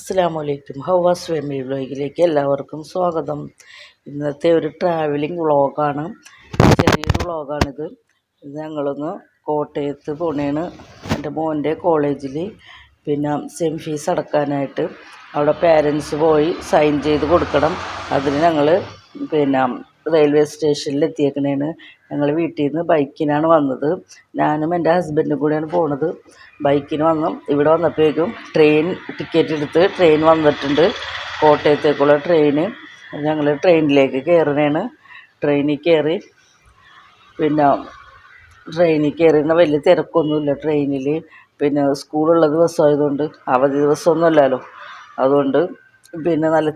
അസ്സലാമലൈക്കും. ഹവാസ് ഫാമിലി വ്ലോഗിലേക്ക് എല്ലാവർക്കും സ്വാഗതം. ഇന്നത്തെ ഒരു ട്രാവലിംഗ് വ്ളോഗാണ്, ചെറിയൊരു വ്ളോഗാണിത്. ഞങ്ങളൊന്ന് കോട്ടയത്ത് പോണേണ് എൻ്റെ മോൻ്റെ കോളേജിൽ സെം ഫീസ് അടക്കാനായിട്ട്. അവിടെ പേരൻസ് പോയി സൈൻ ചെയ്ത് കൊടുക്കണം. അതിന് ഞങ്ങൾ റെയിൽവേ സ്റ്റേഷനിൽ എത്തിയേക്കണേണ്. ഞങ്ങൾ വീട്ടിൽ നിന്ന് ബൈക്കിനാണ് വന്നത്. ഞാനും എൻ്റെ ഹസ്ബൻഡും കൂടെയാണ് പോണത്. ബൈക്കിന് വന്നു. ഇവിടെ വന്നപ്പോഴേക്കും ട്രെയിൻ ടിക്കറ്റ് എടുത്ത് ട്രെയിൻ വന്നിട്ടുണ്ട്, കോട്ടയത്തേക്കുള്ള ട്രെയിന്. ഞങ്ങൾ ട്രെയിനിലേക്ക് കയറണേണ്. ട്രെയിനിൽ കയറി ട്രെയിനിൽ കയറുന്ന വലിയ തിരക്കൊന്നുമില്ല ട്രെയിനിൽ. സ്കൂളുള്ള ദിവസമായതുകൊണ്ട്, അവധി ദിവസമൊന്നുമല്ലല്ലോ, അതുകൊണ്ട് നല്ല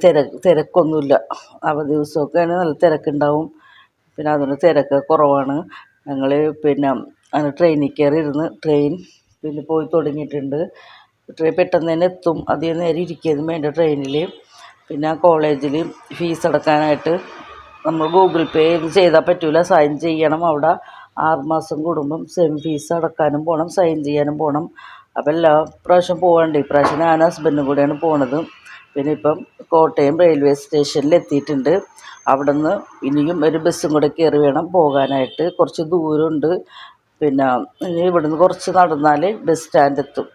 തിരക്കൊന്നുമില്ല. അവധി ദിവസമൊക്കെ ആണെങ്കിൽ നല്ല തിരക്കുണ്ടാവും. അതുകൊണ്ട് തിരക്ക് കുറവാണ്. ഞങ്ങൾ അങ്ങനെ ട്രെയിനിൽ കയറി ഇരുന്ന് ട്രെയിൻ പോയി തുടങ്ങിയിട്ടുണ്ട്. ട്രെയിൻ പെട്ടെന്ന് തന്നെ എത്തും, അധികം നേരം ഇരിക്കുകയും വേണ്ട ട്രെയിനിൽ. കോളേജിൽ ഫീസ് അടക്കാനായിട്ട് നമ്മൾ ഗൂഗിൾ പേ ചെയ്താൽ പറ്റില്ല, സൈൻ ചെയ്യണം. അവിടെ 6 മാസം കൂടുമ്പം സെം ഫീസ് അടക്കാനും പോകണം, സൈൻ ചെയ്യാനും പോകണം. അപ്പോൾ എല്ലാ പ്രാവശ്യം പോകാണ്ട്, ഇപ്രാവശ്യം ഞാൻ ഹസ്ബൻഡും കൂടെയാണ് പോണത്. ഇപ്പം കോട്ടയം റെയിൽവേ സ്റ്റേഷനിൽ എത്തിയിട്ടുണ്ട്. അവിടെ നിന്ന് ഇനിയും ഒരു ബസ്സും കൂടെ കയറി വേണം പോകാനായിട്ട്. കുറച്ച് ദൂരമുണ്ട്. ഇനി ഇവിടുന്ന് കുറച്ച് നടന്നാൽ ബസ് സ്റ്റാൻഡ് എത്തും.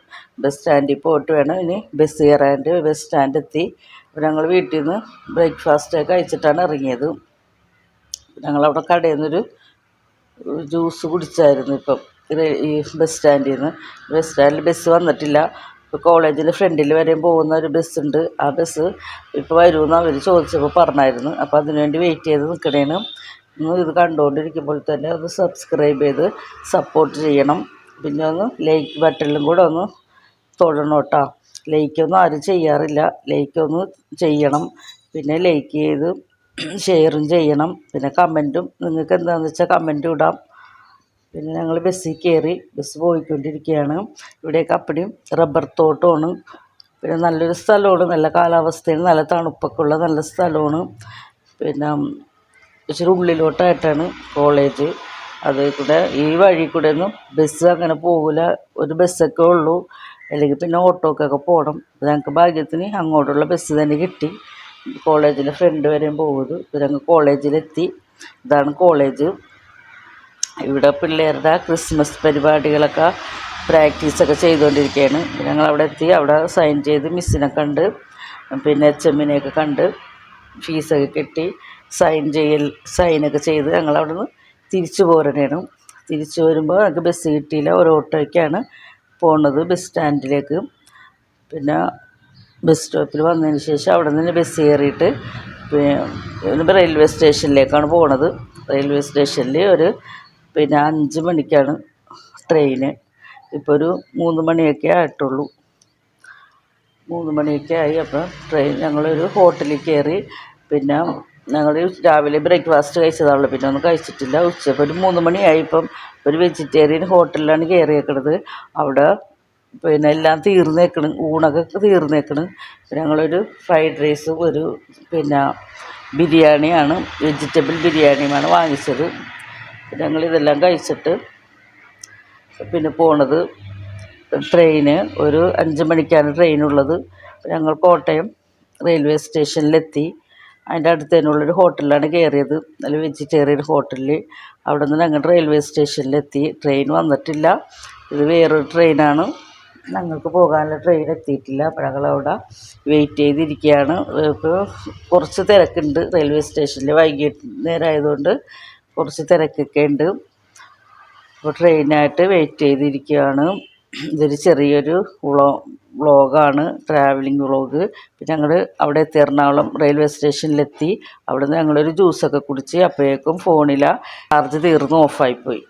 ബസ് സ്റ്റാൻഡിൽ പോയിട്ട് വേണം ഇനി ബസ് കയറാനായിട്ട്. ബസ് സ്റ്റാൻഡ് എത്തി. ഞങ്ങൾ വീട്ടിൽ നിന്ന് ബ്രേക്ക്ഫാസ്റ്റ് കഴിച്ചിട്ടാണ് ഇറങ്ങിയത്. ഞങ്ങളവിടെ കടയിൽ നിന്നൊരു ജ്യൂസ് കുടിച്ചായിരുന്നു. ഈ ബസ് സ്റ്റാൻഡിൽ ബസ് വന്നിട്ടില്ല. കോളേജിൻ്റെ ഫ്രണ്ടിൽ വരെയും പോകുന്ന ഒരു ബസ്സുണ്ട്. ആ ബസ് ഇപ്പോൾ വരുമെന്ന് അവർ ചോദിച്ചപ്പോൾ പറഞ്ഞായിരുന്നു. അപ്പോൾ അതിനുവേണ്ടി വെയിറ്റ് ചെയ്ത് നിൽക്കണേന്. ഇത് കണ്ടുകൊണ്ടിരിക്കുമ്പോൾ തന്നെ ഒന്ന് സബ്സ്ക്രൈബ് ചെയ്ത് സപ്പോർട്ട് ചെയ്യണം. ഒന്ന് ലൈക്ക് ബട്ടണിലും കൂടെ ഒന്ന് തൊടണം കേട്ടോ. ലൈക്കൊന്നും ആരും ചെയ്യാറില്ല, ലൈക്കൊന്ന് ചെയ്യണം. ലൈക്ക് ചെയ്ത് ഷെയറും ചെയ്യണം. കമൻറ്റും നിങ്ങൾക്ക് എന്താണെന്ന് വെച്ചാൽ കമൻറ്റും ഇടാം. ഞങ്ങൾ ബസ്സിൽ കയറി, ബസ് പോയിക്കൊണ്ടിരിക്കുകയാണ്. ഇവിടെയൊക്കെ അപ്പടിയും റബ്ബർ തോട്ടമാണ്. നല്ലൊരു സ്ഥലമാണ്, നല്ല കാലാവസ്ഥയാണ്, നല്ല തണുപ്പൊക്കെ ഉള്ള നല്ല സ്ഥലമാണ്. ഇച്ചിരി ഉള്ളിലോട്ടായിട്ടാണ് കോളേജ്. ഈ വഴി കൂടെ ഒന്നും ബസ് അങ്ങനെ പോകില്ല, ഒരു ബസ്സൊക്കെ ഉള്ളൂ. അല്ലെങ്കിൽ ഓട്ടോക്കൊക്കെ പോകണം. ഞങ്ങൾക്ക് ഭാഗ്യത്തിന് അങ്ങോട്ടുള്ള ബസ് തന്നെ കിട്ടി. കോളേജിൻ്റെ ഫ്രണ്ട് വരെയും പോകുന്നത്. ഞങ്ങൾ കോളേജിലെത്തി. ഇതാണ് കോളേജ്. ഇവിടെ പിള്ളേരുടെ ക്രിസ്മസ് പരിപാടികളൊക്കെ പ്രാക്ടീസൊക്കെ ചെയ്തുകൊണ്ടിരിക്കുകയാണ്. ഞങ്ങളവിടെ എത്തി. അവിടെ സൈൻ ചെയ്ത് മിസ്സിനെ കണ്ട് HMനെയൊക്കെ കണ്ട് ഫീസൊക്കെ കെട്ടി സൈനൊക്കെ ചെയ്ത് ഞങ്ങളവിടെ നിന്ന് തിരിച്ചു പോരണേണ്. തിരിച്ചു വരുമ്പോൾ ഞങ്ങൾക്ക് ബസ് കിട്ടിയില്ല. ഒരു ഓട്ടോയ്ക്കാണ് പോണത് ബസ് സ്റ്റാൻഡിലേക്ക്. ബസ് സ്റ്റോപ്പിൽ വന്നതിന് ശേഷം അവിടെ നിന്ന് ബസ് കയറിയിട്ട് റെയിൽവേ സ്റ്റേഷനിലേക്കാണ് പോണത്. റെയിൽവേ സ്റ്റേഷനിൽ ഒരു 5 മണിക്കാണ് ട്രെയിന്. ഇപ്പോൾ ഒരു 3 മണിയൊക്കെ ആയിട്ടുള്ളൂ. 3 മണിയൊക്കെ ആയി. അപ്പോൾ ഞങ്ങളൊരു ഹോട്ടലിൽ കയറി. ഞങ്ങൾ രാവിലെ ബ്രേക്ക്ഫാസ്റ്റ് കഴിച്ചതാണല്ലോ, ഒന്നും കഴിച്ചിട്ടില്ല. ഉച്ചയ്ക്ക് ഒരു 3 മണിയായി. ഒരു വെജിറ്റേറിയൻ ഹോട്ടലിലാണ് കയറിയേക്കണത്. അവിടെ എല്ലാം തീർന്നേക്കണം, ഊണൊക്കെ തീർന്നേക്കണം. ഞങ്ങളൊരു ഫ്രൈഡ് റൈസും ഒരു ബിരിയാണിയാണ്, വെജിറ്റബിൾ ബിരിയാണിയുമാണ് വാങ്ങിച്ചത്. ഞങ്ങളിതെല്ലാം കഴിച്ചിട്ട് പോണത് ട്രെയിന് ഒരു 5 മണിക്കാണ് ട്രെയിനുള്ളത്. ഞങ്ങൾ കോട്ടയം റെയിൽവേ സ്റ്റേഷനിലെത്തി. അതിൻ്റെ അടുത്ത് തന്നെയുള്ളൊരു ഹോട്ടലിലാണ് കയറിയത്, നല്ല വെജിറ്റേറിയൻ ഹോട്ടലിൽ. അവിടെ നിന്ന് ഞങ്ങൾ റെയിൽവേ സ്റ്റേഷനിലെത്തി. ട്രെയിൻ വന്നിട്ടില്ല, ഇത് വേറൊരു ട്രെയിനാണ്. ഞങ്ങൾക്ക് പോകാനുള്ള ട്രെയിൻ എത്തിയിട്ടില്ല. അപ്പോൾ ഞങ്ങളവിടെ വെയിറ്റ് ചെയ്തിരിക്കുകയാണ്. ഇപ്പോൾ കുറച്ച് തിരക്കുണ്ട് റെയിൽവേ സ്റ്റേഷനിൽ. വൈകിട്ട് നേരം ആയതുകൊണ്ട് കുറച്ച് തിരക്കൊക്കെ ഉണ്ട്. അപ്പോൾ ട്രെയിനായിട്ട് വെയിറ്റ് ചെയ്തിരിക്കുകയാണ്. ഇതൊരു ചെറിയൊരു വ്ളോഗാണ്, ട്രാവലിംഗ് വ്ളോഗ്. ഞങ്ങൾ അവിടെ എത്തി, എറണാകുളം റെയിൽവേ സ്റ്റേഷനിലെത്തി. അവിടെ നിന്ന് ഞങ്ങളൊരു ജ്യൂസൊക്കെ കുടിച്ച്. അപ്പോഴേക്കും ഫോണിലെ ചാർജ് തീർന്ന് ഓഫായിപ്പോയി.